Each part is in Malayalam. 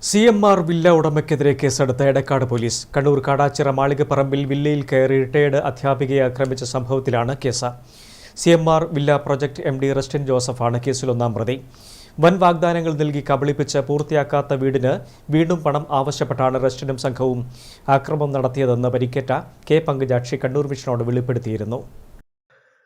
CMR വില്ല ഉടമയ്ക്കെതിരെ കേസെടുത്ത എടക്കാട് പോലീസ്. കണ്ണൂർ കാടാച്ചിറ മാളികപ്പറമ്പിൽ വില്ലയിൽ കയറി റിട്ടയർഡ് അധ്യാപികയെ ആക്രമിച്ച സംഭവത്തിലാണ് case. CMR villa project MD Rustin ജോസഫാണ് കേസിൽ ഒന്നാം പ്രതി. വൻ വാഗ്ദാനങ്ങൾ നൽകി കബളിപ്പിച്ച് പൂർത്തിയാക്കാത്ത വീടിന് വീണ്ടും പണം ആവശ്യപ്പെട്ടാണ് റസ്റ്റിനും സംഘവും ആക്രമണം നടത്തിയതെന്ന് പരിക്കേറ്റ കെ പങ്കജാക്ഷി കണ്ണൂർ വിഷനോട് വെളിപ്പെടുത്തിയിരുന്നു.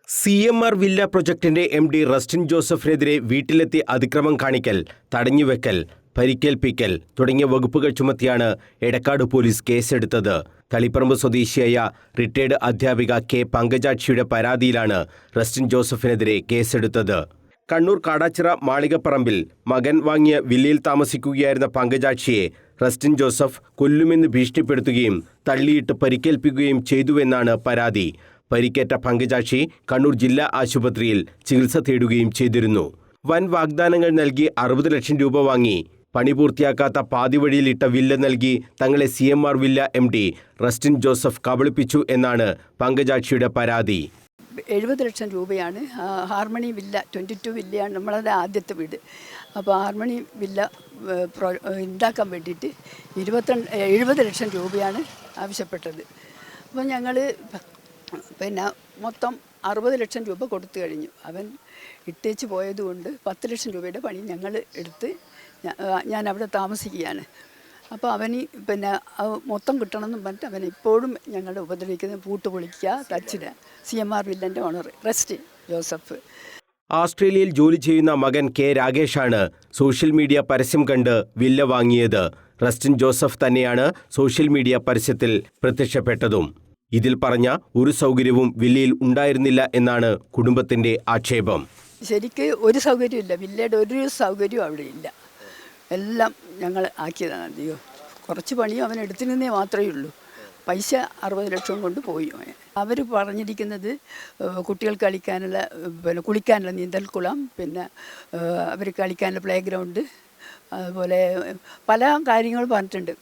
CMR വില്ല പ്രൊജക്ടിന്റെ MD റസ്റ്റിൻ ജോസഫിനെതിരെ വീട്ടിലെത്തി അതിക്രമം കാണിക്കൽ, തടഞ്ഞുവെക്കൽ, പരിക്കേൽപ്പിക്കൽ തുടങ്ങിയ വകുപ്പുകൾ ചുമത്തിയാണ് എടക്കാട് പോലീസ് കേസെടുത്തത്. തളിപ്പറമ്പ് സ്വദേശിയായ റിട്ടയർഡ് അധ്യാപിക കെ പങ്കജാക്ഷിയുടെ പരാതിയിലാണ് റസ്റ്റിൻ ജോസഫിനെതിരെ കേസെടുത്തത്. കണ്ണൂർ കാടാച്ചിറ മാളികപ്പറമ്പിൽ മകൻ വാങ്ങിയ വില്ലയിൽ താമസിക്കുകയായിരുന്ന പങ്കജാക്ഷിയെ റസ്റ്റിൻ ജോസഫ് കൊല്ലുമെന്ന് ഭീഷണിപ്പെടുത്തുകയും തള്ളിയിട്ട് പരിക്കേൽപ്പിക്കുകയും ചെയ്തുവെന്നാണ് പരാതി. പരിക്കേറ്റ പങ്കജാക്ഷി കണ്ണൂർ ജില്ലാ ആശുപത്രിയിൽ ചികിത്സ തേടുകയും ചെയ്തിരുന്നു. വൻ വാഗ്ദാനങ്ങൾ നൽകി 60 ലക്ഷം രൂപ വാങ്ങി പണി പൂർത്തിയാക്കാത്ത പാതിവഴിയിലിട്ട വില്ല നൽകി തങ്ങളെ CMR വില്ല MD റസ്റ്റിൻ ജോസഫ് കബളിപ്പിച്ചു എന്നാണ് പങ്കജാക്ഷിയുടെ പരാതി. 70 ലക്ഷം രൂപയാണ് ഹാർമണി വില്ല 22 വില്ലയാണ് നമ്മളത് ആദ്യത്തെ വീട്. അപ്പോൾ ഹാർമണി വില്ല ഉണ്ടാക്കാൻ വേണ്ടിയിട്ട് 70 ലക്ഷം രൂപയാണ് ആവശ്യപ്പെട്ടത്. അപ്പോൾ ഞങ്ങൾ മൊത്തം 60 ലക്ഷം രൂപ കൊടുത്തു കഴിഞ്ഞു. അവൻ ഇട്ടേച്ച് പോയതുകൊണ്ട് 10 ലക്ഷം രൂപയുടെ പണി ഞങ്ങൾ എടുത്ത് ഞാൻ അവിടെ താമസിക്കുകയാണ്. അപ്പോൾ അവന് മൊത്തം കിട്ടണമെന്നും പറഞ്ഞിട്ട് അവൻ ഇപ്പോഴും ഞങ്ങളുടെ ഉപദ്രവിക്കുന്നത് പൂട്ട് പൊളിക്കുക, തച്ചിടുക. CMR വില്ലൻ്റെ ഓണർ റസ്റ്റിൻ ജോസഫ്. ഓസ്ട്രേലിയയിൽ ജോലി ചെയ്യുന്ന മകൻ കെ രാകേഷാണ് സോഷ്യൽ മീഡിയ പരസ്യം കണ്ട് വില്ല വാങ്ങിയത്. റസ്റ്റിൻ ജോസഫ് തന്നെയാണ് സോഷ്യൽ മീഡിയ പരസ്യത്തിൽ പ്രത്യക്ഷപ്പെട്ടതും. ഇതിൽ പറഞ്ഞ ഒരു സൗകര്യവും വില്ലയിൽ ഉണ്ടായിരുന്നില്ല എന്നാണ് കുടുംബത്തിന്റെ ആക്ഷേപം. ശരിക്ക് ഒരു സൗകര്യമില്ല, വില്ലയുടെ ഒരു സൗകര്യവും അവിടെ ഇല്ല. എല്ലാം ഞങ്ങൾ ആക്കിയതാണ്. അയ്യോ, കുറച്ച് പണിയും അവൻ എടുത്തിരുന്നേ മാത്രമേ ഉള്ളൂ. പൈസ 60 ലക്ഷം കൊണ്ട് പോയി. അവർ പറഞ്ഞിരിക്കുന്നത് കുട്ടികൾക്ക് കളിക്കാനുള്ള കുളിക്കാനുള്ള നീന്തൽക്കുളം, അവർ കളിക്കാനുള്ള പ്ലേ ഗ്രൗണ്ട്, അതുപോലെ പല കാര്യങ്ങൾ പറഞ്ഞിട്ടുണ്ട്,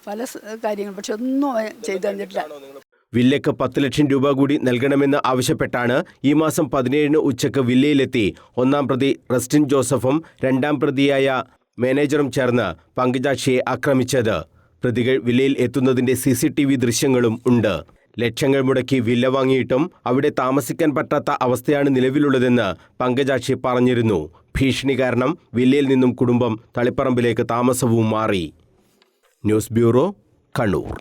പല കാര്യങ്ങൾ. പക്ഷെ ഒന്നും ചെയ്തു തന്നിട്ടില്ല. വില്ലയ്ക്ക് 10 ലക്ഷം രൂപ കൂടി നൽകണമെന്ന് ആവശ്യപ്പെട്ടാണ് ഈ മാസം 17 ഉച്ചയ്ക്ക് വില്ലയിലെത്തി ഒന്നാം പ്രതി റസ്റ്റിൻ ജോസഫും രണ്ടാം പ്രതിയായ മാനേജറും ചേർന്ന് പങ്കജാക്ഷിയെ ആക്രമിച്ചത്. പ്രതികൾ വില്ലയിൽ എത്തുന്നതിന്റെ CCTV ദൃശ്യങ്ങളും ഉണ്ട്. ലക്ഷങ്ങൾ മുടക്കി വില്ല വാങ്ങിയിട്ടും അവിടെ താമസിക്കാൻ പറ്റാത്ത അവസ്ഥയാണ് നിലവിലുള്ളതെന്ന് പങ്കജാക്ഷി പറഞ്ഞിരുന്നു. ഭീഷണി കാരണം വില്ലയിൽ നിന്നും കുടുംബം തളിപ്പറമ്പിലേക്ക് താമസവും മാറി. News bureau, Kannur.